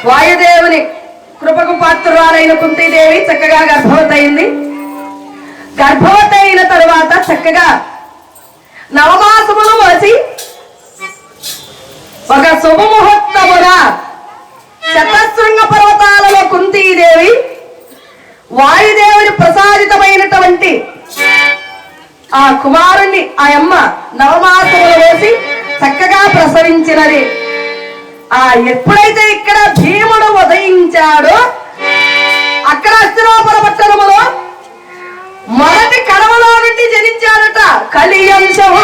వాయుదేవుని కృపకు పాత్రురాలైన కుంతీదేవి చక్కగా గర్భవతి అయింది. గర్భవతి అయిన తరువాత చక్కగా నవమాసములు మోసి ఒక శుభముహూర్తమున శతశృంగ పర్వతాలలో కుంతీదేవి వాయుదేవుని ప్రసాదితమైనటువంటి ఆ కుమారుణ్ణి ఆ అమ్మ నవమాసములు వేసి చక్కగా ప్రసవించినది. ఎప్పుడైతే ఇక్కడ భీముడు ఉదయించాడో అక్కడ హస్తినాపుర పట్టణములో మొదటి కడవలో నుండి జనించాడట. కలియంశము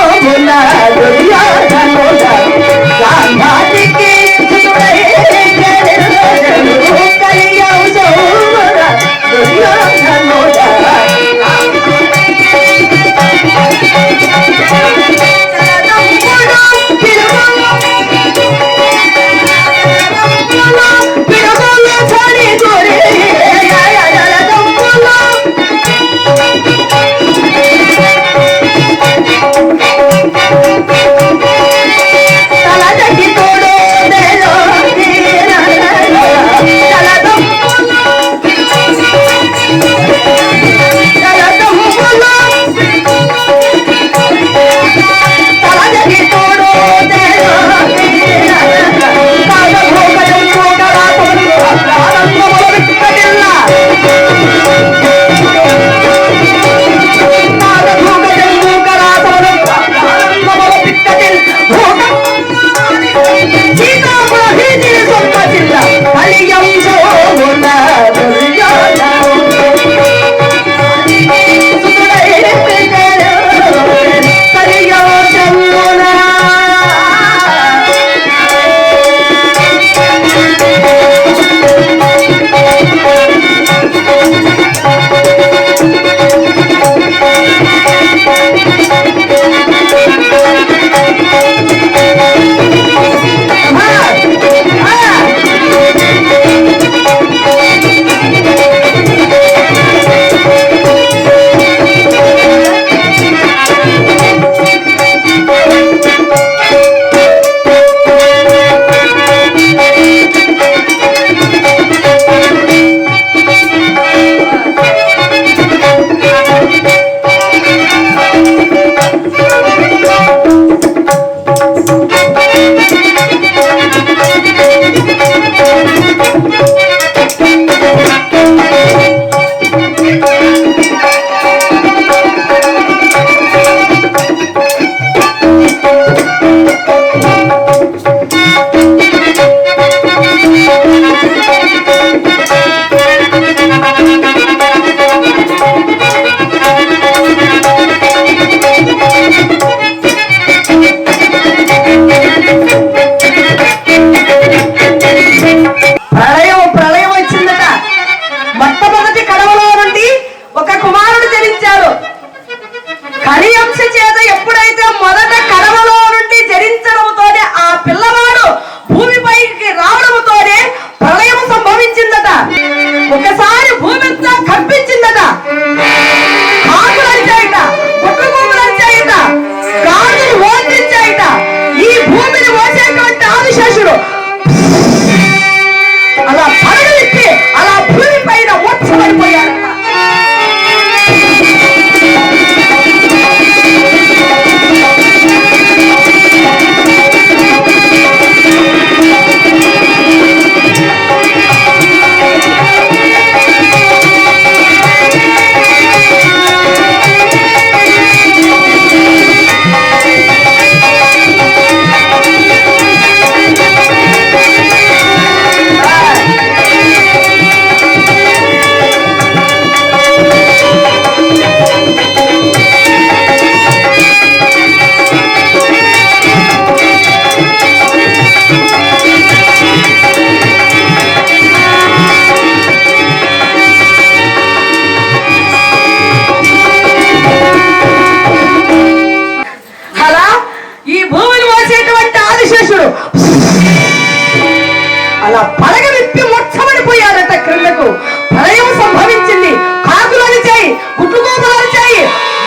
అలా పడగ విప్పి మొట్టమడిపోయారట క్రిందకు. ప్రళయం సంభవించింది. కాకులు అరిచాయి, కుట్టుకోపలు అరిచాయి,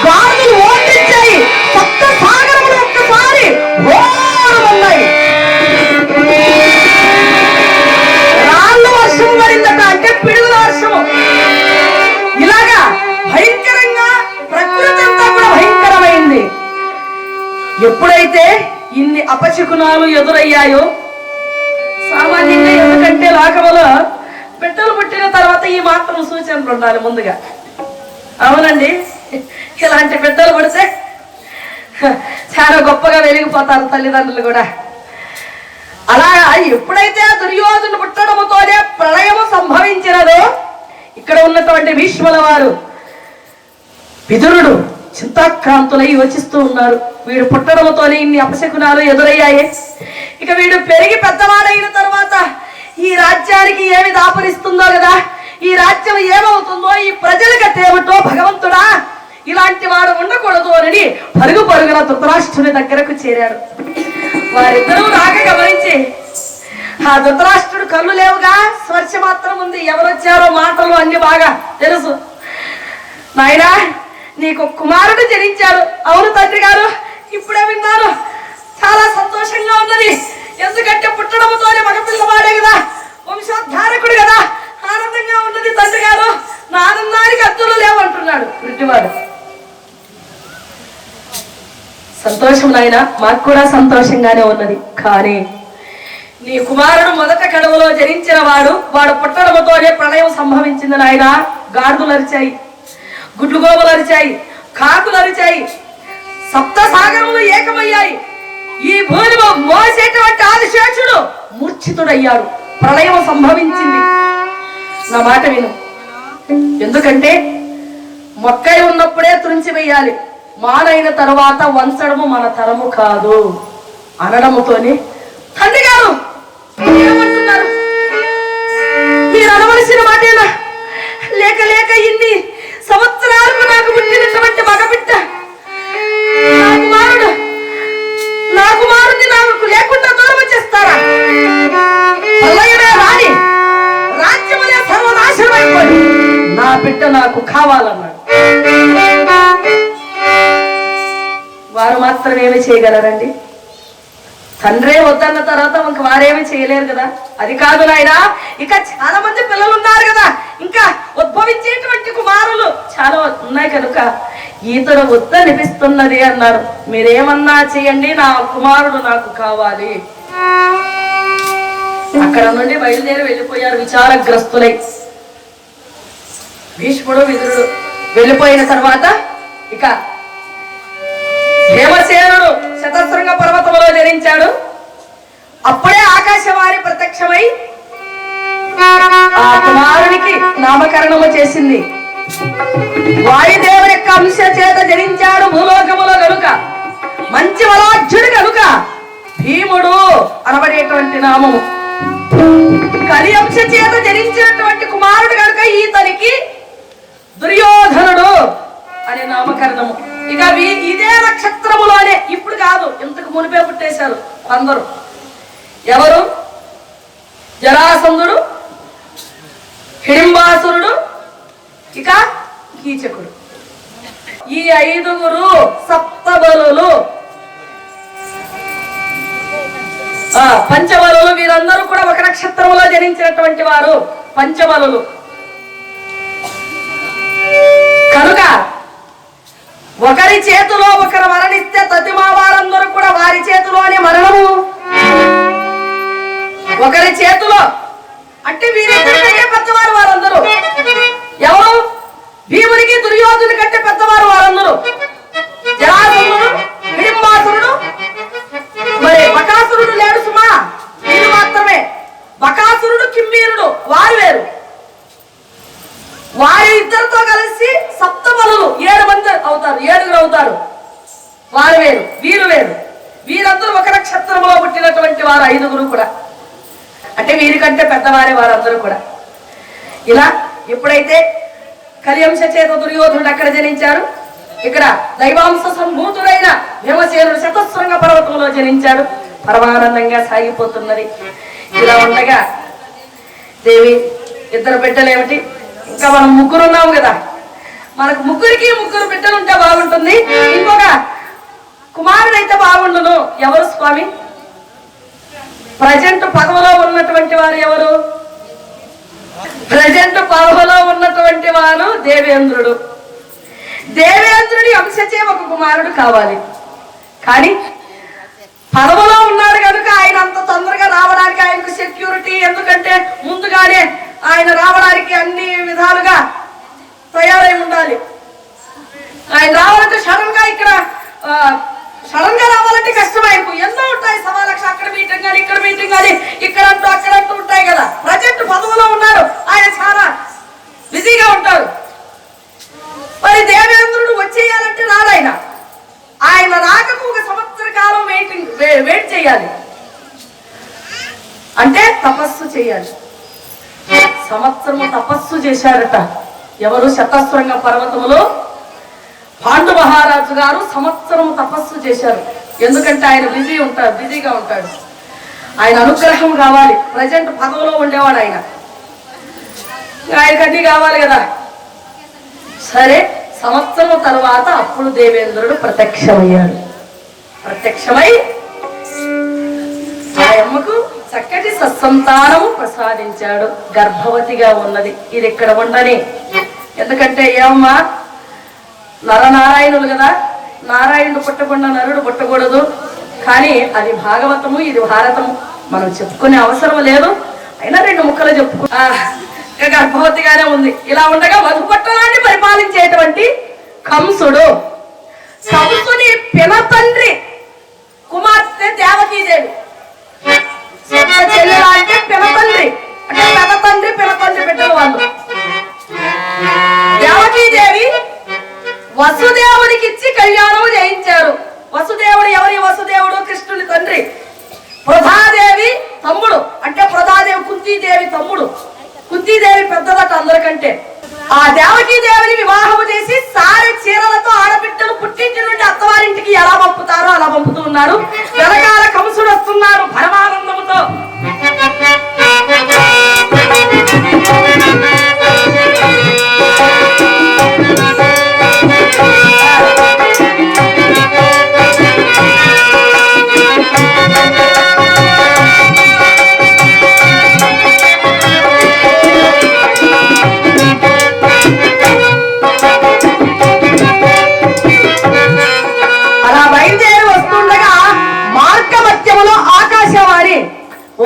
గాడులు ఓడించాయి, సప్త సాగరములు ఒక్కసారి ఓడమన్నాయి. ఎప్పుడైతే ఇన్ని అపశకునాలు ఎదురయ్యాయో, సామాన్యంగా ఎందుకంటే లోకములో బిడ్డలు పుట్టిన తర్వాత ఈ మాత్రం సూచనలు ఉండాలి ముందుగా. అవునండి, ఇలాంటి బిడ్డలు పుడితే చాలా గొప్పగా వెలిగిపోతారు తల్లిదండ్రులు కూడా. అలా ఎప్పుడైతే దుర్యోధను పుట్టడంతోనే ప్రళయము సంభవించినదో, ఇక్కడ ఉన్నటువంటి భీష్ముల వారు విదురుడు చింతాక్రాంతులై యోచిస్తూ ఉన్నారు. వీడు పుట్టడంతోనే ఇన్ని అపశకునాలు ఎదురయ్యాయి. ఇక వీడు పెరిగి పెద్దవాడైన తర్వాత ఈ రాజ్యానికి ఏమి దాపరిస్తుందో కదా, ఈ రాజ్యం ఏమవుతుందో, ఈ ప్రజలకి ఏమిటో భగవంతుడా, ఇలాంటి వాడు ఉండకూడదు అని పరుగు పరుగున ధృతరాష్ట్రుని దగ్గరకు చేరాడు. వారిద్దరూ రాగా గమనించి, ఆ ధృతరాష్ట్రుడు కళ్ళు లేవుగా, స్పర్శ మాత్రం ఉంది. ఎవరొచ్చారో మాటలు అన్ని బాగా తెలుసు. నాయనా, నీకు కుమారుడు జనించాడు. అవును తండ్రి గారు, ఇప్పుడే విన్నాను. చాలా సంతోషంగా ఉన్నది. ఎందుకంటే పుట్టడంతోనే మగపిల్లవాడే కదా, వంశోద్ధారకుడు కదా. ఆనందంగా ఉన్నది తండ్రి గారు. నా ఆనందానికి అద్దులు లేవంటున్నాడు వృద్ధివాడు. సంతోషం నాయన, మాకు కూడా సంతోషంగానే ఉన్నది. కానీ నీ కుమారుడు మొదట కడుపులో జనించిన వాడు పుట్టడంతోనే ప్రళయం సంభవించింది నాయన. గాడిదలు అరిచాయి, గుడ్లు గోబులు అరిచాయి, కాకులు అరిచాయి, సప్త సాగరములు ఏకమయ్యాయి. ఈ భూమి మోసేటువంటి ఆదిశేషుడు మూర్ఛితుడయ్యాడు. ప్రళయం సంభవించింది. నా మాట విను. ఎందుకంటే మొక్కై ఉన్నప్పుడే తుంచి వేయాలి, మానైన తరువాత వంచడము మన తరము కాదు అనడముతోనే, తండ్రి గారు ఏమంటున్నారు? మీరు అనవలసిన మాటేనా? లేక లేక ఇన్ని సంవత్సరాలకు నాకు పుట్టినటువంటి మగబిడ్డ, నా కుమారుడిని నాకు లేకుండా దూరం చేస్తారా? ప్రళయమే రాని, రాజ్యములే సర్వనాశనం అయిపోయి, నా బిడ్డ నాకు కావాలన్నాడు. వారు మాత్రం ఏమి చేయగలరండి? తండ్రే వద్దన్న తర్వాత ఇంక వారేమీ చేయలేరు కదా. అది కాదు నాయనా, ఇక చాలా మంది పిల్లలు ఉన్నారు కదా, ఇంకా ఉద్భవించేటువంటి కుమారులు చాలా ఉన్నాయి కనుక ఈతను వద్దనిపిస్తున్నది అన్నారు. మీరేమన్నా చేయండి, నా కుమారుడు నాకు కావాలి. అక్కడ నుండి బయలుదేరి వెళ్ళిపోయారు విచారగ్రస్తులై. భీష్ముడు విదురుడు వెళ్ళిపోయిన తర్వాత ఇక హేమసేనుడు శతశృంగ పర్వతములో జనించాడు. అప్పుడే ఆకాశవాణి ప్రత్యక్షమై ఆ కుమారునికి నామకరణము చేసింది. వాయుదేవుని యొక్క అంశ చేత జనించాడు భూలోకములో గనుక, మంచి వలాఢ్యుడు గనుక భీముడు అనబడేటువంటి నామము. కలి అంశ చేత జనించినటువంటి కుమారుడు కనుక ఈతనికి దుర్యోధనుడు అనే నామకరణము. ఇక ఇదే నక్షత్రములోనే, ఇప్పుడు కాదు, ఇంతకు మునిపే పుట్టేశారు కొందరు. ఎవరు? జరాసంధుడు, హిడింబాసురుడు, ఇక కీచకుడు. ఈ 5 సప్తబలులు, పంచబలులు, వీరందరూ కూడా ఒక నక్షత్రములో జనించినటువంటి వారు పంచబలులు కనుక ఒకరి చేతిలో ఒకరు మరణిస్తే తతిమా వారందరూ కూడా వారి చేతిలోనే మరణము. ఒకరి చేతిలో అంటే వీరిద్దరికంటే పెద్దవారు వారందరూ. ఎవరు? భీమునికి దుర్యోధను కంటే పెద్దవారు వారందరూ. జరాసంధుడు, హిడింబాసురుడు, మరి బకాసురుడు లేడు సుమా, వీరు మాత్రమే. బకాసురుడు, కిమ్మీరుడు వారు వేరు. వారి ఇద్దరితో కలిసి సప్తబలులు 7 మంది అవుతారు, 7 అవుతారు. వారు వేరు, వీరు వేరు. వీరందరూ ఒక నక్షత్రంలో పుట్టినటువంటి వారు 5 కూడా. అంటే వీరికంటే పెద్దవారే వారందరూ కూడా. ఇలా ఎప్పుడైతే కలియంశ చేత దుర్యోధనుడు అక్కడ జనించారు, ఇక్కడ దైవాంశ సంభూతుడైన భీమసేనుడు శతశృంగ పర్వతంలో జనించాడు. పరమానందంగా సాగిపోతున్నది. ఇలా ఉండగా దేవి 2 బిడ్డలు ఏమిటి, ఇంకా మనం 3 ఉన్నాము కదా, మనకు 3 బిడ్డలు ఉంటే బాగుంటుంది. ఇంకొక కుమారుడైతే బాగుండును. ఎవరు స్వామి? ప్రజెంట్ పదవిలో ఉన్నటువంటి వారు ఎవరు? ప్రజెంట్ పదవిలో ఉన్నటువంటి వారు దేవేంద్రుడు. దేవేంద్రుడి అంశచే ఒక కుమారుడు కావాలి. కానీ పదవిలో ఉన్నాడు కనుక ఆయన అంత తొందరగా రావడానికి ఆయనకు సెక్యూరిటీ, ఎందుకంటే ముందుగానే ఆయన రావడానికి అన్ని విధాలుగా తయారై ఉండాలి. ఆయన రావాలంటే సడన్ గా రావాలంటే కష్టం. ఆయనకు ఎన్నో ఉంటాయి సవాలక్ష, అక్కడ మీటింగ్ కానీ ఇక్కడ మీటింగ్ కానీ ఇక్కడంటూ అక్కడంటూ ఉంటాయి కదా. ప్రజెంట్ పదవిలో ఉన్నారు, ఆయన చాలా బిజీగా ఉంటారు. మరి దేవేంద్రుడు వచ్చేయాలంటే రాడు. ఆయన రాకకు 1 సంవత్సర కాలం వెయిట్ చేయాలి, అంటే తపస్సు చేయాలి. సంవత్సరము తపస్సు చేశారట ఎవరు? శతశృంగ పర్వతములో పాండు మహారాజు గారు సంవత్సరం తపస్సు చేశారు. ఎందుకంటే ఆయన బిజీగా ఉంటాడు. ఆయన అనుగ్రహం కావాలి. ప్రజెంట్ పదవిలో ఉండేవాడు ఆయనకు అన్ని కావాలి కదా. సరే, సంవత్సరం తర్వాత అప్పుడు దేవేంద్రుడు ప్రత్యక్షమై ఆ అమ్మకు చక్కటి సత్సంతానము ప్రసాదించాడు. గర్భవతిగా ఉన్నది. ఇది ఇక్కడ ఉండని, ఎందుకంటే ఏమమ్మా నరనారాయణులు కదా, నారాయణుడు పుట్టకుండా నరుడు పుట్టకూడదు. కానీ అది భాగవతము, ఇది భారతము, మనం చెప్పుకునే అవసరం లేదు. అయినా 2 ముక్కలు చెప్పుకో. గర్భవతిగానే ఉంది. ఇలా ఉండగా మధుపట్టణాన్ని పరిపాలించేటువంటి కంసుడు, కంసుని పినతండ్రి కుమార్తె దేవకీదేవి. చెల్లెల అంటే పినతండ్రి, అంటే పినతండ్రి బిడ్డలు వాళ్ళు. దేవకీదేవి వసుదేవుడికి ఇచ్చి కళ్యాణం చేయించారు. వసుదేవుడు ఎవరి? వసుదేవుడు కృష్ణుని తండ్రి. ప్రధాదేవి తమ్ముడు, అంటే ప్రధాదేవి కుంతీదేవి తమ్ముడు. కుంతీదేవి పెద్దదట అందరికంటే. ఆ దేవకీదేవిని వివాహము చేసి సారె చీరలతో ఆడబిడ్డలు పుట్టింటి నుండి అత్తవారింటికి ఎలా పంపుతారో అలా పంపుతూ ఉన్నారు. వెనకాల కంసుడు వస్తున్నాడు పరమానందముతో.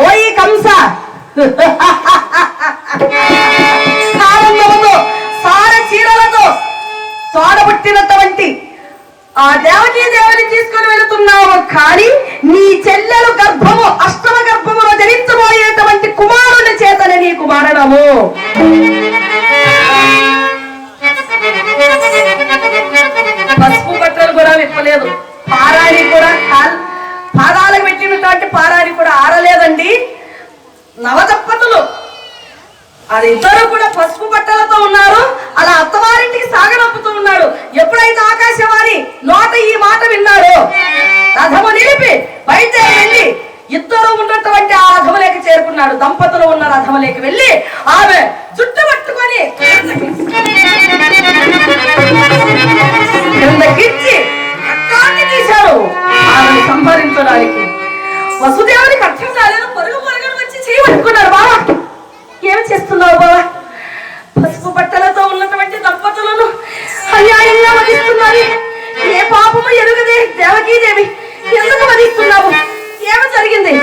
ఓయి కంస, సార చీరలతో తోడబుట్టినటువంటి ఆ దేవకీదేవిని తీసుకుని వెళుతున్నావు. కానీ నీ చెల్లెలు గర్భము అష్టమ గర్భములో ధరించబోయేటువంటి కుమారుని చేతనే నీకు మరణము. పసుపు బట్టలు కూడా విప్పలేదు, పారాణి కూడా పాదాలకు పెట్టినటువంటి పారాణి కూడా ఆరలేదండి. నవదంపతులు అది ఇద్దరు కూడా పసుపు బట్టలతో ఉన్నారు. అలా అత్తవారింటికి సాగనంపుతూ ఉన్నాడు. ఎప్పుడైతే ఆకాశవాణి నోట ఈ మాట విన్నాడో రథము నిలిపి బయలుదేరి వెళ్ళి ఇద్దరు ఉన్నటువంటి ఆ రథములేకి చేరుకున్నాడు. దంపతులు ఉన్న రథములేకి వెళ్ళి ఆమె జుట్టు పట్టుకొని కిందకిచ్చి రక్తాన్ని తీశారు ఆమెను సంహరించడానికి. వసుదేవునికి అర్థం కాలేదు. పరుగును వచ్చి చేయమనుకున్నారు. బావా ఏమి చేస్తున్నావు బావా? పసుపు బట్టలతో ఉన్నటువంటి దంపతులను అన్యాయంగా వధిస్తున్నారు. ఏ పాపము ఎరుగదే దేవకీదేవి, ఎందుకు వధిస్తున్నావు? ఏమి జరిగింది?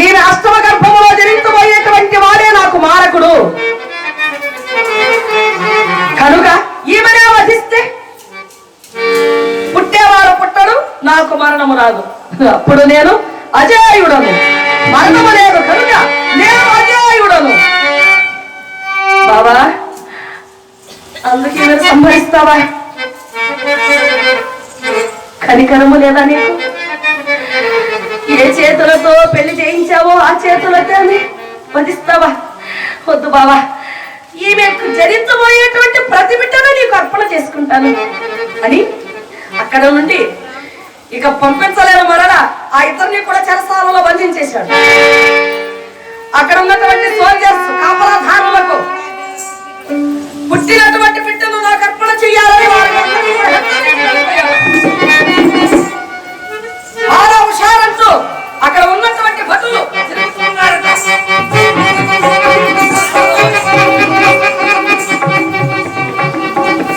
ఈ అష్టమ గర్భంలో జరించబోయేటువంటి వాడే నాకు మారకుడు కనుక ఈమెనే వధిస్తే పుట్టేవాడు పుట్టడు, నాకు మరణము రాదు. అప్పుడు నేను అజేయుడను, మరణము లేదు కనుక నేను అజేయుడను. బాబా అందుకే మీరు సంభరిస్తావా? కనికరము లేదా నీకు? ఏ చేతులతో పెళ్లి చేయించావో ఆ చేతులతో వధిస్తావా? వద్దు బావా, ఈమె జరించబోయేటువంటి ప్రతి బిడ్డను నీకు అర్పణ చేసుకుంటాను అని అక్కడ నుండి ఇక పంపించలేను. మరణ ఆ ఇద్దరిని కూడా చెరసాలలో బంధించేశాడు. అక్కడ ఉన్నటువంటి సోల్జర్స్ కాపలాధారులకు పుట్టినటువంటి బిడ్డను నాకు అర్పణ చెయ్యాలని హుషారంటూ అక్కడ ఉన్నటువంటి భటులు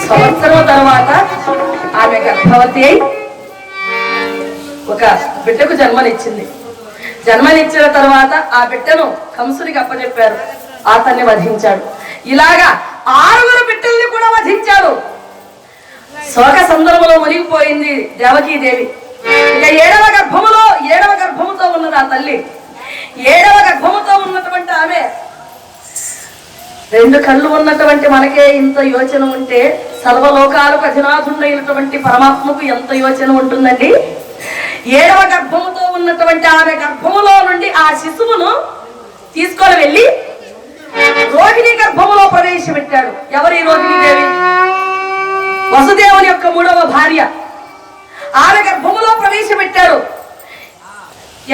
సంవత్సరం తర్వాత ఆమె గర్భవతి అయి బిడ్డకు జన్మనిచ్చింది. జన్మనిచ్చిన తర్వాత ఆ బిడ్డను కంసుడికి అప్పచెప్పారు. అతన్ని వధించాడు. ఇలాగా 6 బిడ్డల్ని కూడా వధించాడు. శోక సందర్భంలో మునిగిపోయింది దేవకీదేవి. ఇక 7వ గర్భముతో ఉన్నది ఆ తల్లి. 7వ గర్భముతో ఉన్నటువంటి ఆమె 2 కళ్ళు ఉన్నటువంటి మనకే ఇంత యోచన ఉంటే సర్వలోకాలకు అధినాథుడైనటువంటి పరమాత్మకు ఎంత యోచన ఉంటుందండి. 7వ గర్భముతో ఉన్నటువంటి ఆమె గర్భములో నుండి ఆ శిశువును తీసుకొని వెళ్ళి రోహిణి గర్భములో ప్రవేశపెట్టాడు. ఎవరి రోహిణీదేవి? వసుదేవుని యొక్క 3వ భార్య. ఆమె గర్భములో ప్రవేశపెట్టాడు.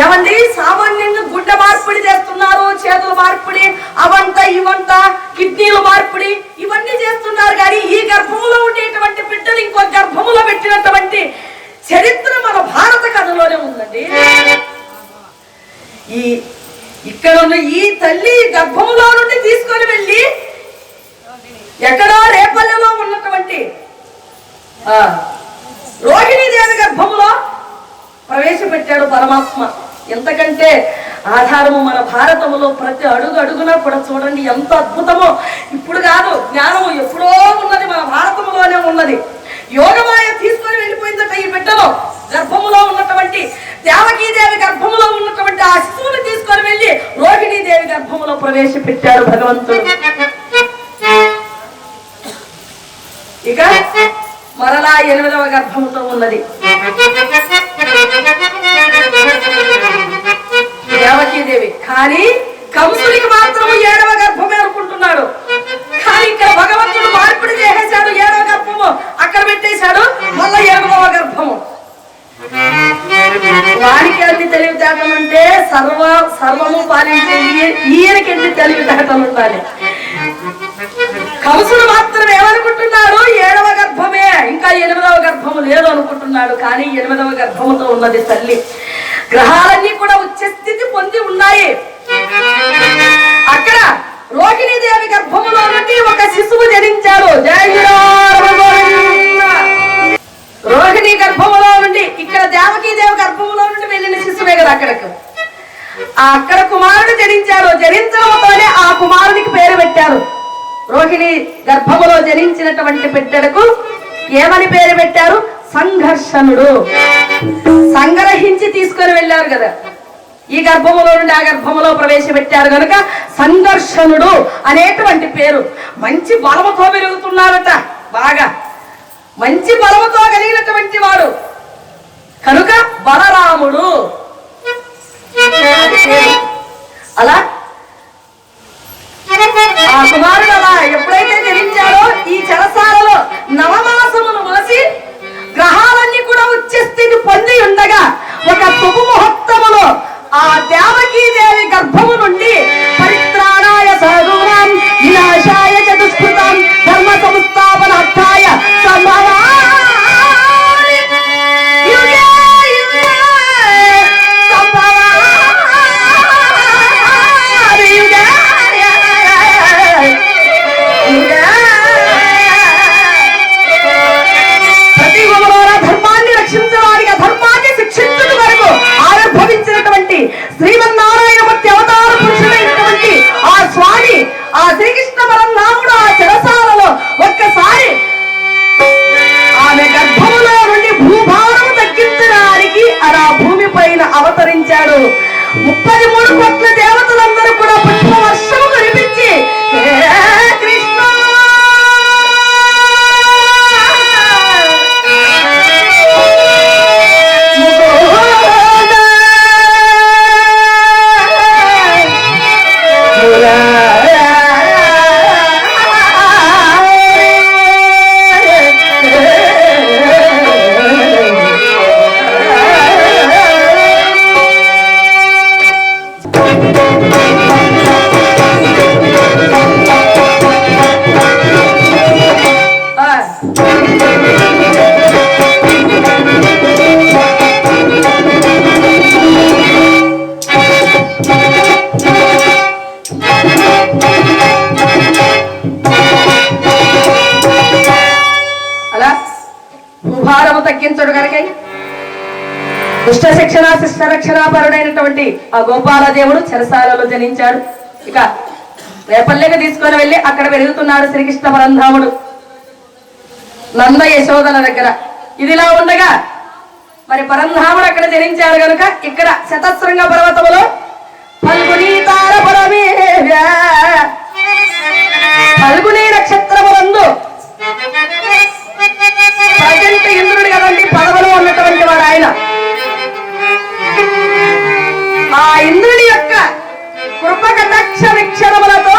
ఏమండి, సామాన్యంగా గుడ్డ మార్పిడి చేస్తున్నారు, చేతుల మార్పిడి, అవంట ఇవంట, కిడ్నీలు మార్పిడి, ఇవన్నీ చేస్తున్నారు. కానీ ఈ గర్భములో ఉండేటువంటి బిడ్డలు ఇంకో గర్భములో పెట్టినటువంటి చరిత్ర మన భారత కథలోనే ఉందండి. ఇక్కడ ఉన్న ఈ తల్లి గర్భములో నుండి తీసుకొని వెళ్ళి ఎక్కడో రేపల్లెలో ఉన్నటువంటి రోహిణీదేవి గర్భములో ప్రవేశపెట్టాడు పరమాత్మ. ఎంతకంటే ఆధారము మన భారతములో ప్రతి అడుగునా కూడా చూడండి ఎంత అద్భుతమో. ఇప్పుడు కాదు, జ్ఞానము ఎప్పుడో ఉన్నది, మన భారతములోనే ఉన్నది. యోగమాయ తీసుకొని వెళ్ళిపోయిందట ఈ బిడ్డలో. గర్భములో ఉన్నటువంటి దేవకీదేవి గర్భములో ఉన్నటువంటి ఆ శిశువుని తీసుకొని వెళ్ళి రోహిణీదేవి గర్భములో ప్రవేశపెట్టాడు భగవంతుడు. ఇక మరలా 8వ గర్భముతో ఉన్నది దేవకీదేవి. కానీ కంసుడికి మాత్రం 7వ గర్భమే అనుకుంటున్నాడు. కానీ ఇక్కడ భగవంతుడు మార్పిడి చేసేశాడు. 7వ గర్భము అక్కడ పెట్టేశాడు. మళ్ళా 8వ గర్భము. వారికి అన్ని తెలివితేటలు ఉంటే సర్వము పాలించే ఈయనకి ఎన్ని తెలివితేటలు ఉండాలి. కంసుడు మాత్రం ఏమనుకుంటున్నాడు? 7వ గర్భమే, ఇంకా 8వ గర్భము లేదు అనుకుంటున్నాడు. కానీ 8వ గర్భముతో ఉన్నది తల్లి. గ్రహాలన్నీ కూడా ఉచ్చ స్థితి పొంది ఉన్నాయి. అక్కడ రోహిణీదేవి గర్భములో నుండి ఒక శిశువు జనించాడు. రోహిణి గర్భములో నుండి, ఇక్కడ దేవకీదేవి గర్భములో నుండి వెళ్ళిన శిశువే కదా అక్కడకు. అక్కడ కుమారుడు జనించాడు. జనించడంతోనే ఆ కుమారునికి పేరు పెట్టారు. రోహిణి గర్భములో జనించినటువంటి బిడ్డలకు ఏమని పేరు పెట్టారు? సంఘర్షణుడు. సంగ్రహించి తీసుకొని వెళ్ళారు కదా, ఈ గర్భములో నుండి ఆ గర్భములో ప్రవేశపెట్టారు కనుక సంఘర్షణుడు అనేటువంటి పేరు. మంచి బలముతో పెరుగుతున్నారట, బాగా మంచి బలముతో కలిగినటువంటి వాడు కనుక బలరాముడు. అలా ఆ కుమారుడు అలా ఎప్పుడైతే జనించాడో ఈ చెరసాలలో నవమాసములు మోసి గ్రహాలన్నీ కూడా ఉచ్చ స్థితి పొంది ఉండగా ఒక శుభముహూర్తములో ఆ దేవకీదేవి గర్భము నుండి పరిత్రాణాయ సాధూనాం వినాశాయ చ దుష్కృతాం ధర్మ సంస్థాపనార్థాయ సంభవామి యుగే యుగే సంభవామి యుగే యుగే. ప్రతి గుణంలో ధర్మాన్ని రక్షించడానికి, ధర్మాన్ని శిక్షించడం వరకు ఆవిర్భవించినటువంటి శ్రీమన్నారాయణమూర్తి అవతార పురుషుడైనటువంటి ఆ స్వామి, ఆ శ్రీకృష్ణ పరమాత్ముడు ఆ చెరసాలలో ఒక్కసారి ఆమె గర్భములో నుండి భూభారం తగ్గించడానికి అలా భూమి పైన అవతరించాడు. 33 కోట్ల దేవతలందరూ కూడా పుష్ప వర్షము కురిపించి కృష్ణ దుష్ట శిక్షణ శిష్ట రక్షణాపరుడైనటువంటి ఆ గోపాలదేవుడు చెరసాలలో జనించాడు. ఇక రేపల్లెకి తీసుకొని వెళ్ళి అక్కడ పెరుగుతున్నాడు శ్రీకృష్ణ పరంధాముడు నంద యశోదల దగ్గర. ఇదిలా ఉండగా మరి పరంధాముడు అక్కడ జనించాడు కనుక ఇక్కడ శతశృంగ పర్వతములో ఫల్గుని నక్షత్రములందు ప్రజెంట్ ఇంద్రుడు కదండి పదవిలో ఉన్నటువంటి వాడు ఆయన. ఆ ఇంద్రుడి యొక్క కృప కటాక్ష వీక్షణములతో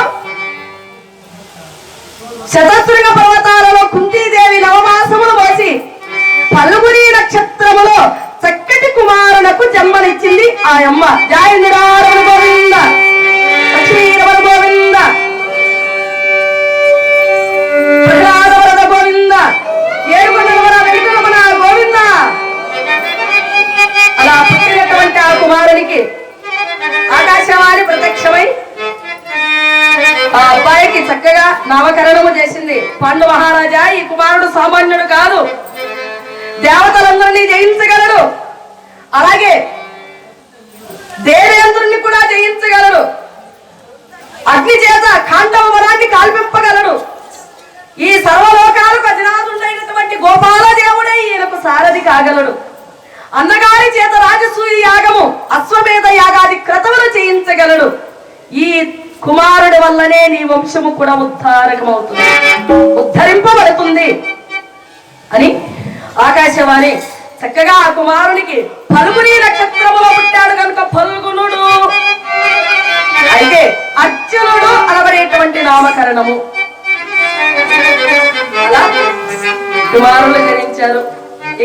శతశృంగ పర్వతాలలో కుంతీదేవి నవమాసములు మోసి ఫల్గుని నక్షత్రములో చక్కటి కుమారులకు జన్మనిచ్చింది ఆ అమ్మ. జాయింద్రారమణ గోవింద, లక్ష్మీరమణ గోవింద, ప్రహ్లాదవరద గోవింద, ఏడుకొండలవర వెంకటరమణ గోవింద. అలా పుట్టినటువంటి ఆ కుమారునికి ఆకాశవాణి ప్రత్యక్షమై ఆ అబ్బాయికి చక్కగా నామకరణము చేసింది. పాండు మహారాజా, ఈ కుమారుడు సామాన్యుడు కాదు, దేవతలందరినీ జయించగలడు, అలాగే దేవేంద్రుణ్ణి కూడా జయించగలడు, అగ్ని చేత ఖాండవ వనాన్ని కాల్పింపగలడు. ఈ సర్వలోకాలకు అధినాథుడైనటువంటి గోపాల దేవుడే ఈయనకు సారథి కాగలడు. అన్నగారి చేత రాజసూయ యాగము అశ్వమేధ యాగాది క్రతువులు చేయించగలడు. ఈ కుమారుడి వల్లనే నీ వంశము కూడా ఉద్ధారకమవుతుంది, ఉద్ధరింపబడుతుంది అని ఆకాశవాణి చక్కగా ఆ కుమారునికి ఫల్గుని నక్షత్రములో పుట్టాడు కనుక ఫల్గునుడు. అయితే అర్జునుడు అనబడేటువంటి నామకరణము. అలా కుమారులు జనించారు.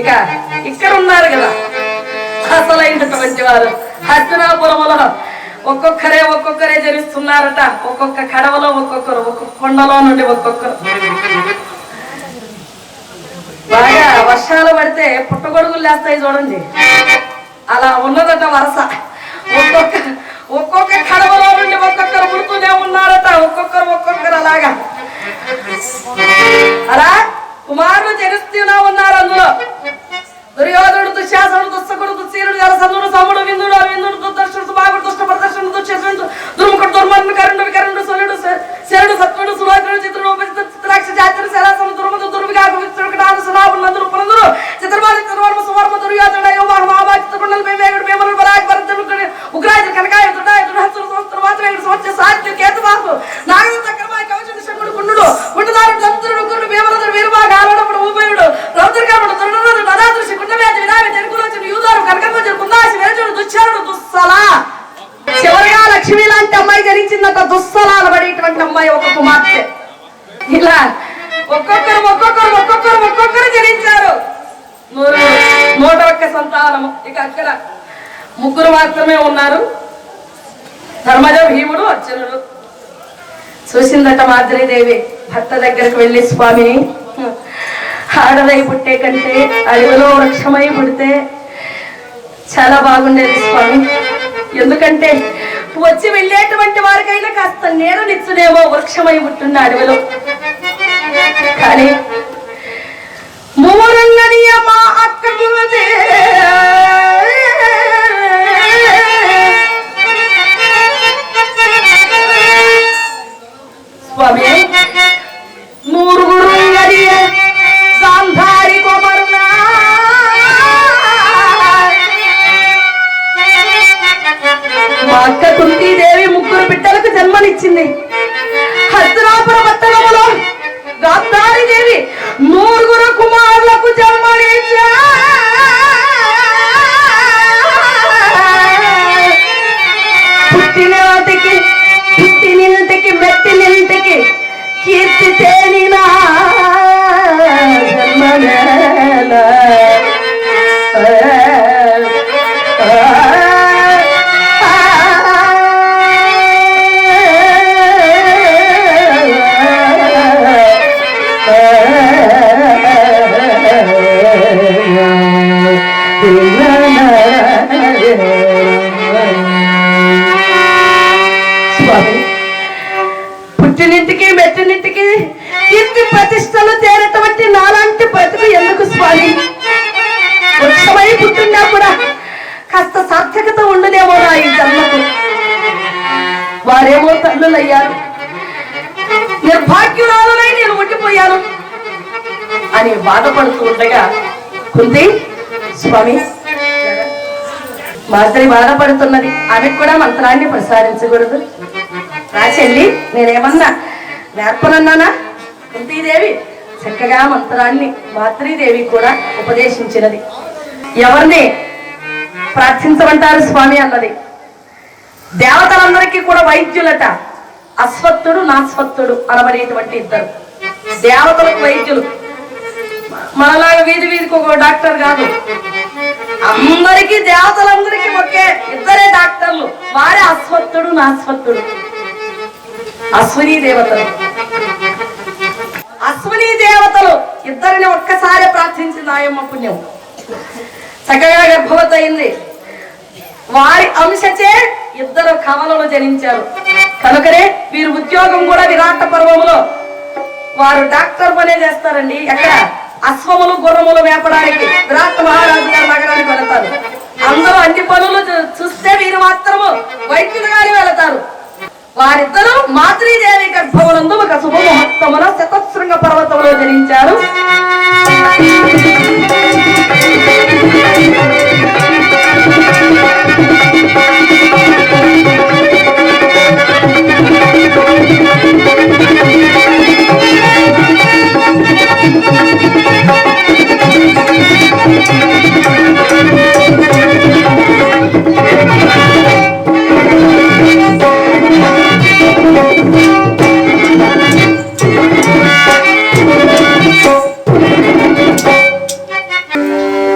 ఇక ఇక్కడ ఉన్నారు కదా అసలైనటువంటి వారు. హస్తినాపురములో ఒక్కొక్కరే జనిస్తున్నారట. ఒక్కొక్క కడవలో ఒక్కొక్కరు, ఒక్కొక్క కొండలో నుండి ఒక్కొక్కరు. బాగా వర్షాలు పడితే పుట్టగొడుగులు లేస్తాయి చూడండి, అలా ఉన్నదట వరస. ఒక్కొక్క కడవలో నుండి ఒక్కొక్కరు పుడుతూనే ఉన్నారట. ఒక్కొక్కరు అలాగా అలా కుమారులు జనిస్తూనే ఉన్నారు. అందులో దుర్యోధనుడు, దుశ్శాసనుడు, దుస్సకుడు, దుశ్శీలుడు, జలసంధుడు, సముడు, విందుడు, అవిందుడు, దుర్దర్శనుడు, సుభాగుడు, దుష్ట ప్రదర్శనుడు, దుశ్శసుడు, దుర్ముఖుడు, దుర్మర్ణుడు, కరుణుడు, వికరుణుడు, సూర్యుడు, శరుడు, సత్వుడు, సులోచనుడు, చిత్రుడు, ఉపజిత, చిత్రాక్ష, జాతుడు, శరాసను, దుర్మధు, దుర్విగాకు, విత్రుడు, నాదు, సునాభుడు, నందుడు, పునందుడు, చిత్రమాలి, చిత్రవర్మ, సువర్మ, దుర్యోధనుడు, యోమాహ, మహాభా, చిత్రకుండలు, వేగుడు, వేమనుడు, బలాగ్, భరతుడు, ఉగ్రాయుడు, కనకాయ, దుడాయుడు, హస్తుడు, సంవత్సరం, మాత్రేయుడు, సంవత్సరం, సాధ్యుడు, కేతుబాహు, నాగదు, చక్రమాయ, కవచుడు, శంకుడు, కుండుడు, గుండుదారుడు, దంతుడు, గురుడు, భీమరుడు, వీరబాగ, ఆరణపుడు, ఊపయుడు, రౌద్రకాముడు, దుర్నుడు, నదాదృషి, కుండమేది, వినావి, తెలుగులోచను, యూదారు, కనకమోజుడు, కుందాసి, వేజుడు, దుశ్చరుడు, దుస్సల. చివరిగా లక్ష్మి లాంటి అమ్మాయి జరించిందట. దుస్సల అనబడేటువంటి అమ్మాయి ఒక కుమార్తె. ఇలా ఒక్కొక్కరు జరించారు. 101 సంతానము. ఇక అక్కడ ముగ్గురు మాత్రమే ఉన్నారు, ధర్మజ, భీముడు, అర్జునుడు. చూసిందట మాద్రీదేవి భర్త దగ్గరకు వెళ్ళి, స్వామి, ఆడదై పుట్టే కంటే అడవిలో వృక్షమై పుడితే చాలా బాగుండేది స్వామి. ఎందుకంటే వచ్చి వెళ్ళేటువంటి వారికైనా కాస్త నీడనిచ్చునేమో వృక్షమై పుట్టిన అడవిలో. కానీ మూరంగని మా అక్కకు స్వామి, నూరుగురు గాంధారి కొమరునా మా అక్క కుంతీదేవి ముగ్గురు బిడ్డలకు జన్మనిచ్చింది. హస్తినాపుర పట్టణములో గాంధారి దేవి 9 కుమారులకు జన్మనిచ్చా. పుట్టినింటికి మెట్టినింటికి కీర్తి తేనినా జన్మనేల. పుట్టినింటికి మెట్టినింటికి కీర్తి ప్రతిష్టలు చేరేటువంటి నాలాంటి ప్రతిభ ఎందుకు స్వామి? వృక్షమై పుట్టినా కూడా కాస్త సార్థకత ఉండునేమో నా ఈ జన్మకు. వారేమో తల్లులయ్యారు, నిర్భాగ్యురాలునై నేను ఉండిపోయాను అని బాధపడుతూ ఉండగా కుంతి, స్వామి మాతరి బాధపడుతున్నది, ఆమెకు కూడా మంత్రాన్ని ప్రసారించకూడదు. రా చెల్లి, నేనేమన్నా నేర్పనన్నానా? కుంతీదేవి చక్కగా మంత్రాన్ని మాతృదేవి కూడా ఉపదేశించినది. ఎవరిని ప్రార్థించమంటారు స్వామి అన్నది. దేవతలందరికీ కూడా వైద్యులట. అశ్వత్థుడు, నాశ్వత్థుడు అనబడేటువంటి ఇద్దరు దేవతలకు వైద్యులు. మనలాగా వీధి వీధికి ఒక డాక్టర్ కాదు, అందరికీ దేవతలందరికీ ఒకే ఇద్దరే డాక్టర్లు. వారే అశ్వత్థుడు, నాశ్వత్థుడు. అశ్విని దేవతలు, అశ్విని దేవతలు ఇద్దరిని ఒక్కసారి ప్రార్థించింది ఆయమ్మ పుణ్యం. చక్కగా గర్భవతి అయింది. వారి అంశచే ఇద్దరు కమలను జనించారు. కనుకనే వీరు ఉద్యోగం కూడా విరాట పర్వములో వారు డాక్టర్ పనే చేస్తారండి. ఎక్కడ అశ్వములు గుర్రములు వేపడానికి విరాట్ మహారాజు గారి నగరానికి వెళతారు. అందరూ అన్ని పనులు చూస్తే వీరు మాత్రము వైద్యులుగానే వెళతారు. వారిద్దరూ మాతృదేవి గర్భమునందు ఒక శుభముహూర్తమున శతశృంగ పర్వతంలో జనించారు.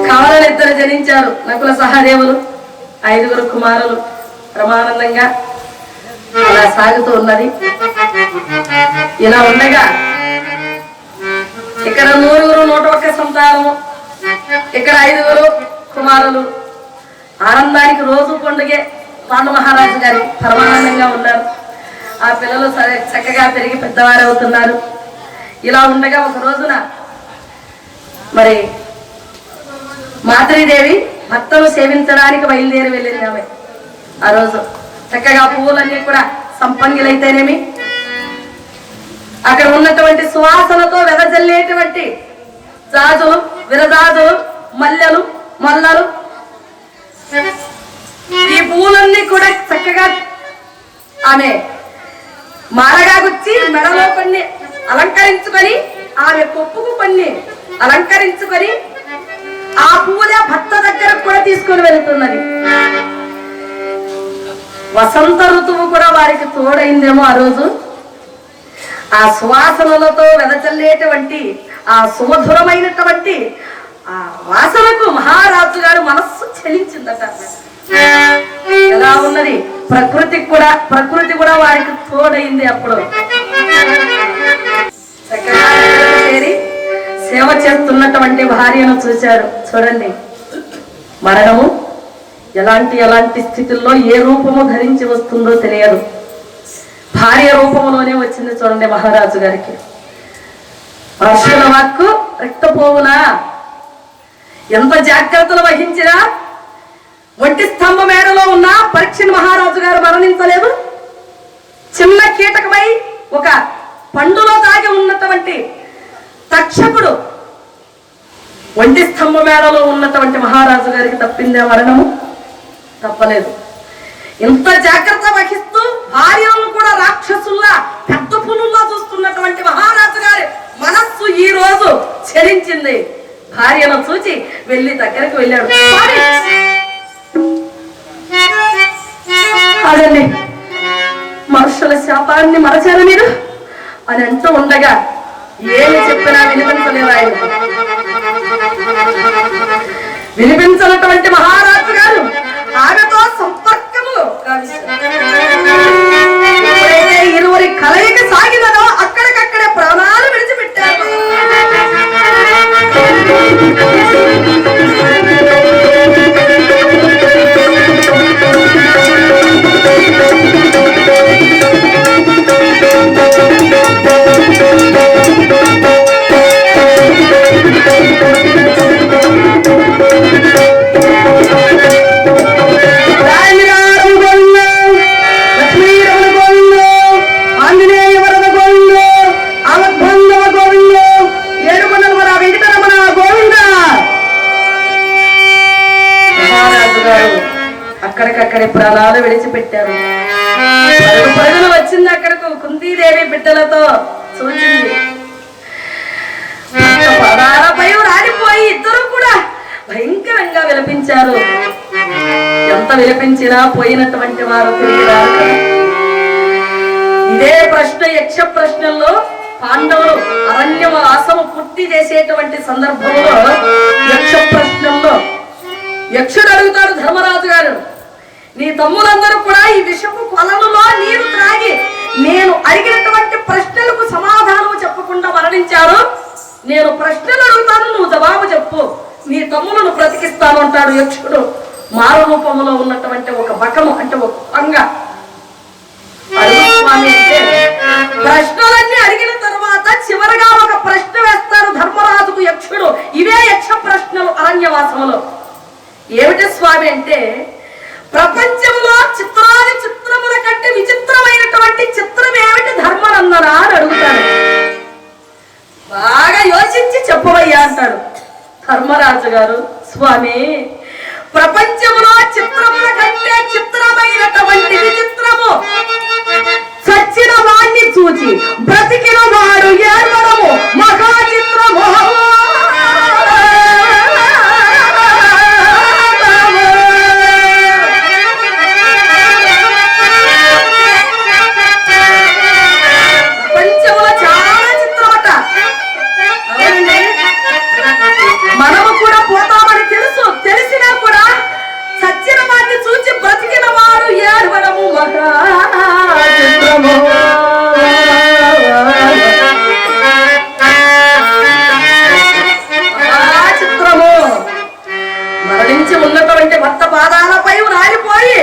కమలలిద్దరు జనించారు. నకుల సహదేవులు, 5 కుమారులు. ప్రమానందంగా అలా సాగుతూ ఉన్నది. ఇలా ఉండగా ఇక్కడ 101 సంతానము, ఇక్కడ 5 కుమారులు. ఆనందానికి రోజు పండుగే. పాండు మహారాజు గారి పరమానందంగా ఉన్నారు. ఆ పిల్లలు చక్కగా పెరిగి పెద్దవారు అవుతున్నారు. ఇలా ఉండగా ఒక రోజున మరి మాతృదేవి భర్తను సేవించడానికి బయలుదేరి వెళ్ళింది ఆమె. ఆ రోజు చక్కగా పువ్వులన్నీ కూడా సంపంగిలైతేనేమి, అక్కడ ఉన్నటువంటి సువాసనతో వెదజల్లేటువంటి జాజులు, విరజాజులు, మల్లెలు, మల్లలు, ఈ పువ్వులన్నీ కూడా చక్కగా ఆమె మాలగా గుచ్చి మెడలో కొన్ని అలంకరించుకొని, ఆమె కొప్పుకు కొన్ని అలంకరించుకొని ఆ పువ్వులే భర్త దగ్గర కూడా తీసుకొని వెళుతున్నది. వసంత ఋతువు కూడా వారికి తోడైందేమో ఆ రోజు. ఆ సువాసనలతో వెదజల్లేటువంటి ఆ సుమధురమైనటువంటి ఆ వాసనకు మహారాజు గారు మనస్సు చలించిందట. ఎలా ఉన్నది ప్రకృతి కూడా వారికి తోడైంది. అప్పుడు చక్కగా చేరి సేవ చేస్తున్నటువంటి భార్యను చూశారు. చూడండి, మరణము ఎలాంటి స్థితుల్లో ఏ రూపము ధరించి వస్తుందో తెలియదు. భార్య రూపంలోనే వచ్చింది. చూడండి మహారాజు గారికి. వర్షుల వాక్కు రక్తపోవునా, ఎంత జాగ్రత్తలు వహించినా ఒంటి స్తంభ మేడలో ఉన్న పరీక్షణ మహారాజు గారు మరణించలేదు. చిన్న కీటకమై ఒక పండులో దాగి ఉన్నటువంటి తక్షకుడు ఒంటి స్తంభ మేడలో ఉన్నటువంటి మహారాజు గారికి తప్పిందే మరణము? తప్పలేదు. ఇంత జాగ్రత్త వహిస్తూ భార్యలను కూడా రాక్షసుల్లా పెద్ద పులుల్లా చూస్తున్నటువంటి మహారాజు గారి మనస్సు ఈ రోజు చలించింది. భార్యను చూచి వెళ్ళి దగ్గరికి వెళ్ళాడు. అదండి, మనుషుల శాపాన్ని మరచారు మీరు అని అంటూ ఉండగా ఏమి చెప్పినా వినిపించలేదు ఆయన. వినిపించినటువంటి మహారాజు గారు ఆమెతో సంపర్కము ఎప్పుడైతే ఇరువురి కలయిక సాగినదో అక్కడికక్కడే ప్రాణాలు విడిచిపెట్టారు. అక్కడి ప్రాణాలు విడిచిపెట్టారు. ప్రజలు వచ్చింది అక్కడకు కుంతీదేవి బిడ్డలతో చూచింది. పదాలపై రాలిపోయి ఇద్దరు కూడా భయంకరంగా విలపించారు. ఎంత విలపించినా పోయినటువంటి వారు తిరిగి రారు కదా. ఇదే ప్రశ్న యక్ష ప్రశ్నల్లో పాండవులు అరణ్యవాసము పూర్తి చేసేటువంటి సందర్భంలో యక్ష ప్రశ్నల్లో యక్షుడు అడుగుతాడు ధర్మరాజు గారు, నీ తమ్ములందరూ కూడా ఈ విషపు కొలనులో నీరు త్రాగి నేను అడిగినటువంటి ప్రశ్నలకు సమాధానం చెప్పకుండా మరణించారు. నేను ప్రశ్నలు అడుగుతాను, నువ్వు జవాబు చెప్పు, నీ తమ్ములను బ్రతికిస్తాను అంటాడు యక్షుడు. మారు రూపంలో ఉన్నటువంటి ఒక బకము అంటే ఒక పంగ. స్వామి అంటే ప్రశ్నలన్నీ అడిగిన తర్వాత చివరగా ఒక ప్రశ్న వేస్తారు ధర్మరాజుకు యక్షుడు. ఇవే యక్ష ప్రశ్నలు అరణ్యవాసములో. ఏమిటి స్వామి అంటే, ప్రపంచంలో చిత్రాది చిత్రముల కంటే విచిత్రమైనటువంటి చిత్రం ఏమిటి ధర్మనందనా అని అడుగుతాడు. బాగా యోచించి చెప్పవయ్యా అంటాడు ధర్మరాజు గారు. స్వామి, ప్రపంచంలో చిత్రముల కంటే చిత్రమైనటువంటి విచిత్రము చచ్చిన వాణ్ణి చూచి బ్రతికిన వాడు ఏర్పడము మహా చిత్రము. ప్రపంచంలో చాలా చిత్రమట. అవునండి, మనము కూడా పోతామని తెలుసు, తెలిసినా కూడా సచ్చిన వాడిని చూచి బ్రతికిన వాడు ఏర్పడము మహా చిత్రము. చిత్రము మరణించి ఉన్నటువంటి భర్త పాదాలపై రాలిపోయి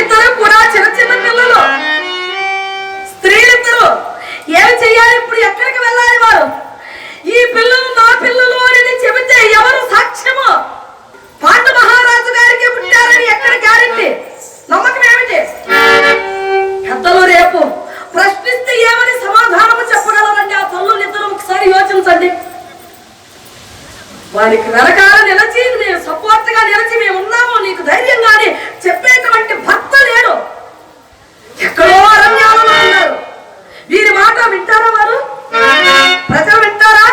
ఇద్దరు కూడా చిన్న చిన్న పిల్లలు, స్త్రీలిద్దరు ఏమి చెయ్యాలి, ఇప్పుడు ఎక్కడికి వెళ్ళాలి వారు? ఈ పిల్లలు నా పిల్లలు అని చెబితే ఎవరు సాక్ష్యము? పాండు మహారాజు గారికి పుట్టారని ఎక్కడ గ్యారెంటీ? నమ్మకం ఏమిటి? పెద్దలు రేపు ప్రశ్నిస్తే ఏమని సమాధానము చెప్పగలరండి ఆ తల్లులు ఇద్దరు? ఒకసారి యోచించండి. వారికి వెనకాల నిలిచి మేము సపోర్ట్ గా నిలిచి మేము ఉన్నాము, నీకు ధైర్యంగా అని చెప్పేటువంటి భర్త లేడు. ఎక్కడో అరణ్యాలలో ఉన్నారు. వీరి మాట వింటారా వారు? ప్రజలు వింటారా?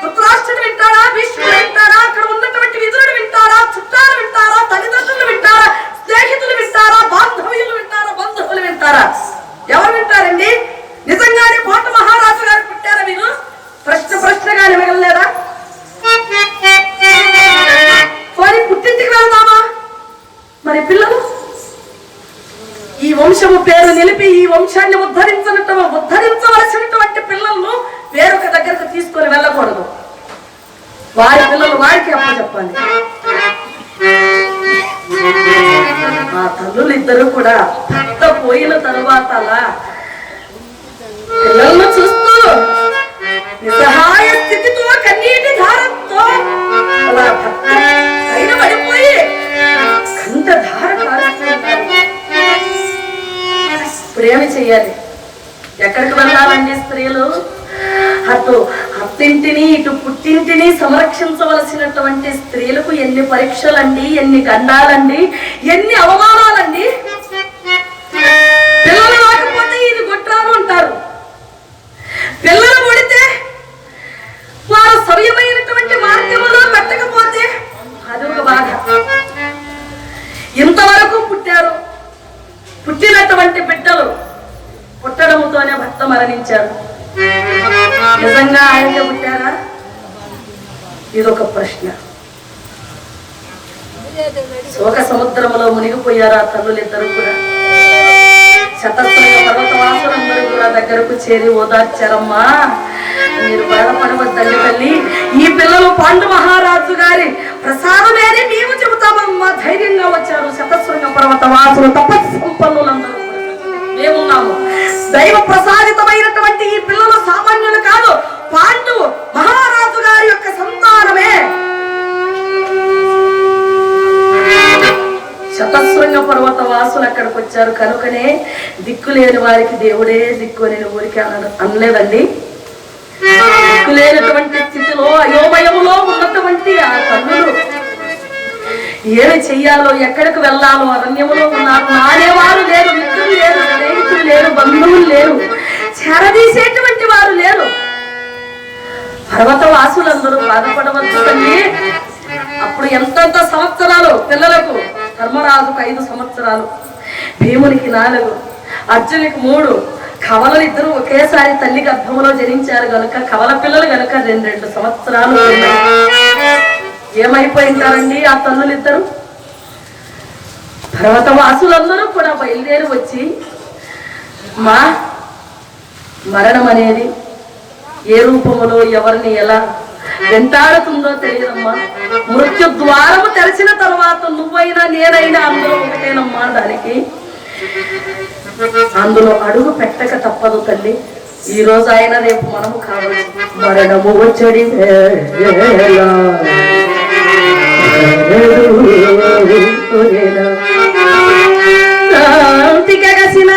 ధృతరాష్ట్రుడు వింటారా? భీష్ముడు వింటారా? అక్కడ ఉన్నటువంటి విదురుడు వింటారా? చుట్టాలు వింటారా? తల్లిదండ్రులు వింటారా? స్నేహితులు వింటారా? బాంధవ్యులు వింటారా? బంధువులు వింటారా? ఎవరు వింటారండి? నిజంగానే పాండు మహారాజు గారు పుట్టారా మీరు? ప్రశ్నగానే మిగలలేదా? వారి పుట్టింటికి వెళ్దామా? మరి పిల్లలు ఈ వంశము పేరు నిలిపి ఈ వంశాన్ని ఉద్ధరించవలసినటువంటి పిల్లలను వేరొక దగ్గరకు తీసుకొని వెళ్ళకూడదు. వారి పిల్లలు వారికి అప్పచెప్పాలి. ఆ తల్లులు ఇద్దరు కూడా భర్త పోయిన తరువాత అలా పిల్లలను చూస్తూ నిస్సహాయ స్థితితో కన్నీటి ధారంతో అలా భర్త పైన పడిపోయి కంట ధార కారుస్తున్నారు. ఇప్పుడు ఏమి చెయ్యాలి? ఎక్కడికి వెళ్ళాలండి స్త్రీలు? అటు అత్తింటిని ఇటు పుట్టింటిని సంరక్షించవలసినటువంటి స్త్రీలకు ఎన్ని పరీక్షలండి, ఎన్ని గండాలండి, ఎన్ని అవమానాలండి. పిల్లలు రాకపోతే ఇది గొట్టాలు అంటారు. పిల్లలు పుడితే వారు సవ్యమైనటువంటి మార్గంలో పెట్టకపోతే అది ఒక బాధ. ఇంతవరకు పుట్టారు, పుట్టినటువంటి బిడ్డలు పుట్టడంతోనే భర్త మరణించారు. నిజంగా ఆయనకే పుట్టారా? ఇదొక ప్రశ్న. శోక సముద్రంలో మునిగిపోయారు ఆ తల్లులిద్దరు కూడా. శతస్త్రంగా పర్వతవాసులందరూ కూడా దగ్గరకు చేరి ఓదార్చారమ్మా, మీరు బాధపడవద్దండి తల్లి, ఈ పిల్లలు పాండు మహారాజు గారి ప్రసాదమేని మేము చెబుతామమ్మా. ధైర్యంగా వచ్చారు శతశృంగ పర్వతవాసులు, తపస్సు సంపన్నులందరూ మేమున్నాము. దైవ ప్రసాదితమైనటువంటి ఈ పిల్లలు సామాన్యులు కాదు, పాండు మహారాజు గారి యొక్క సంతానమే. శతశృంగ పర్వత వాసులు అక్కడికి వచ్చారు కనుకనే దిక్కులేని వారికి దేవుడే దిక్కు అని ఊరికి అనలేదండి. దిక్కులేనటువంటి స్థితిలో అయోమయములో ఉన్నటువంటి ఆ తల్లులు ఏమి చెయ్యాలో ఎక్కడికి వెళ్ళాలో అరణ్యములో ఉన్నారు. నానేవారు లేరు, మిత్రులు లేరు, స్నేహితులు లేరు, బంధువులు లేరు, చేరదీసేటువంటి వారు లేరు. పర్వత వాసులందరూ బాధపడవచ్చు తల్లి. అప్పుడు ఎంతంత సంవత్సరాలు పిల్లలకు, ధర్మరాజుకు 5 సంవత్సరాలు, భీమునికి 4, అర్జునికి 3, కవలలు ఇద్దరు ఒకేసారి తల్లి గర్భంలో జనించారు గనుక కవల పిల్లలు గనుక 2 సంవత్సరాలు ఏమైపోయి ఉంటారండి ఆ తల్లులిద్దరు. పర్వత వాసులందరూ కూడా బయలుదేరి వచ్చి, మా మరణం అనేది ఏ రూపములో ఎవరిని ఎలా వెంటాడుతుందో తెలియదమ్మా. మృత్యు ద్వారము తెరిచిన తర్వాత నువ్వైనా నేనైనా అందులో ఒకటేనమ్మా. దానికి అందులో అడుగు పెట్టక తప్పదు తల్లి. ఈ రోజు అయినా రేపు మనము కావచ్చు. మరణము వచ్చడి గసిన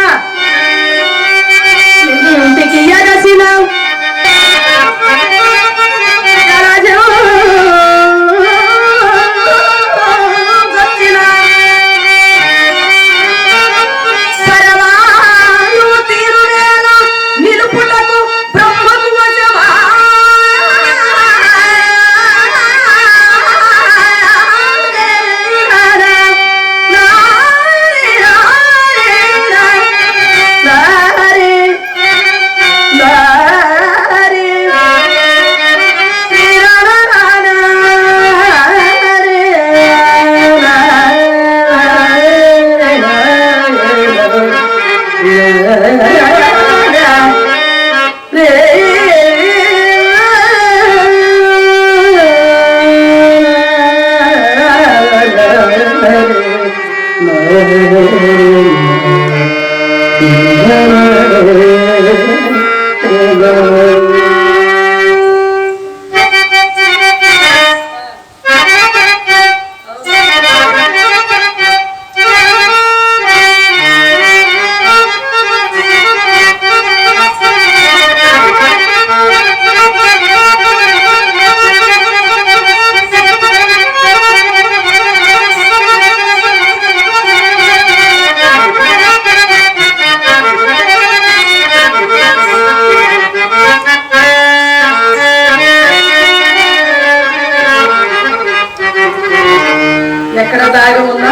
ఎక్కడ దాగమున్నా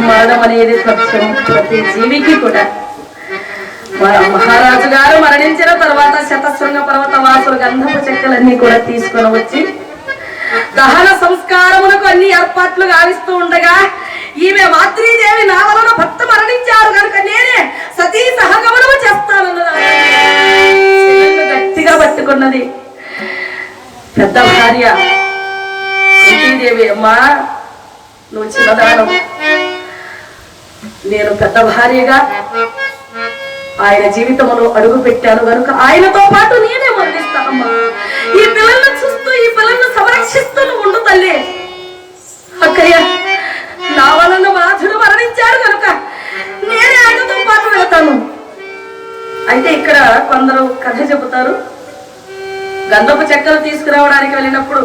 మరణం అనేది సత్యం. ప్రతి జీవికి కూడా మహారాజు గారు మరణించిన తర్వాత శతశృంగ పర్వత వాసులు గంధపు చెక్కలన్నీ కూడా తీసుకొని వచ్చి దహన సంస్కారములకు అన్ని ఏర్పాట్లు గావిస్తూ ఉండగా ఈమె మాతృదేవి నా వలన భర్త మరణించారు కనుక నేనే సతీ సహగమనము చేస్తానన్నది. గట్టిగా పట్టుకున్నది పెద్ద భార్య కుంతీదేవి. అమ్మా, నువ్వు చిన్నదానం, నేను పెద్ద భార్యగా ఆయన జీవితంలో అడుగు పెట్టాను కనుక ఆయనతో పాటు నేనే మరణిస్తానమ్మా. ఈ పిల్లలను చూస్తూ ఈ పిల్లలను సంరక్షిస్తూ నువ్వు ఉండు తల్లి. అక్కయ్య, నా వలన బాధుడు మరణించాడు కనుక నేనే ఆయనతో పాటు వెళ్తాను. అయితే ఇక్కడ కొందరు కథ చెబుతారు. గంధపు చెక్కలు తీసుకురావడానికి వెళ్ళినప్పుడు,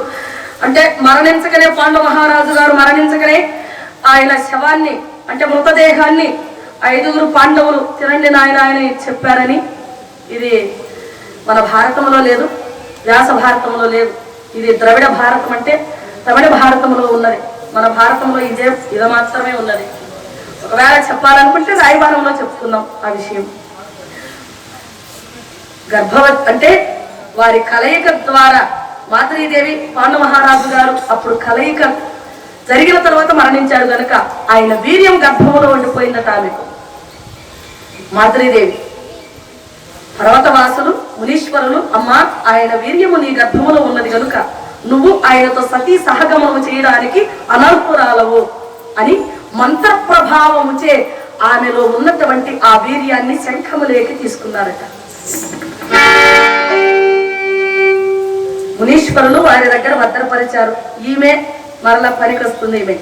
అంటే మరణించకనే పాండవ మహారాజు గారు మరణించకనే ఆయన శవాన్ని, అంటే మృతదేహాన్ని 5 పాండవులు తినండి నాయన అని చెప్పారని. ఇది మన భారతంలో లేదు, వ్యాస భారతంలో లేదు. ఇది ద్రవిడ భారతం, అంటే ద్రవిడ భారతంలో ఉన్నది. మన భారతంలో ఇది మాత్రమే ఉన్నది. ఒకవేళ చెప్పాలనుకుంటే రాయబారంలో చెప్పుకుందాం ఆ విషయం. గర్భవతి అంటే వారి కలయిక ద్వారా మాతృదేవి పాండవ మహారాజు గారు అప్పుడు కలయిక జరిగిన తర్వాత మరణించాడు కనుక ఆయన వీర్యం గర్భములో ఉండిపోయిందట ఆమెకు. మాతృదేవి పర్వతవాసులు మునీశ్వరులు, అమ్మ ఆయన వీర్యము నీ గర్భములో ఉన్నది కనుక నువ్వు ఆయనతో సతీ సహగమనము చేయడానికి అనర్హురాలవు అని మంత్ర ప్రభావముచే ఆమెలో ఉన్నటువంటి ఆ వీర్యాన్ని శంఖములేకి తీసుకున్నారట. మునీశ్వరులు వారి దగ్గర భద్రపరిచారు. ఈమె మరలా పనికొస్తుంది. ఈమె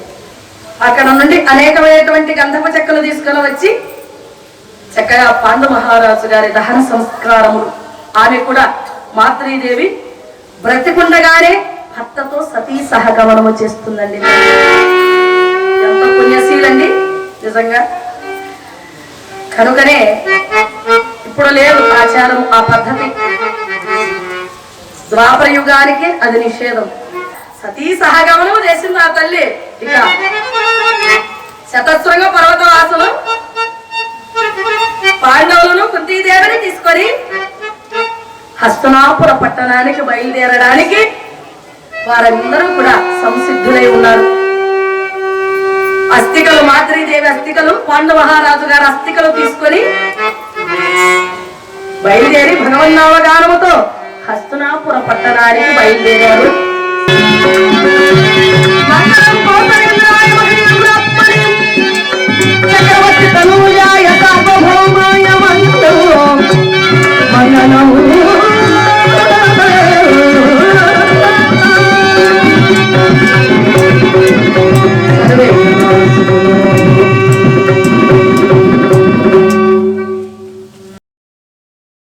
అక్కడ నుండి అనేకమైనటువంటి గంధపు చెక్కలు తీసుకొని వచ్చి చక్కగా పాండు మహారాజు గారి దహన సంస్కారములు. ఆమె కూడా మాతృదేవి బ్రతికుండగానే భర్తతో సతీ సహగమనము చేస్తుందండి. ఎంతో పుణ్యశీలండి నిజంగా. కనుకనే ఇప్పుడు లేదు ఆచారం, ఆ పద్ధతి. ద్వాపర యుగానికి అది నిషేధం. సతీ సహగమనము చేసింది ఆ తల్లి. ఇక శతశృంగ పర్వతవాసులు పాండవులను కుంతీదేవిని తీసుకొని హస్తనాపుర పట్టణానికి బయలుదేరడానికి వారందరూ కూడా సంసిద్ధులై ఉన్నారు. అస్థికలు, మాద్రీదేవి అస్థికలు, పాండు మహారాజు గారి అస్థికలు తీసుకొని బయలుదేరి భగవన్నామగానముతో హస్తనాపుర పట్టణానికి బయలుదేరారు.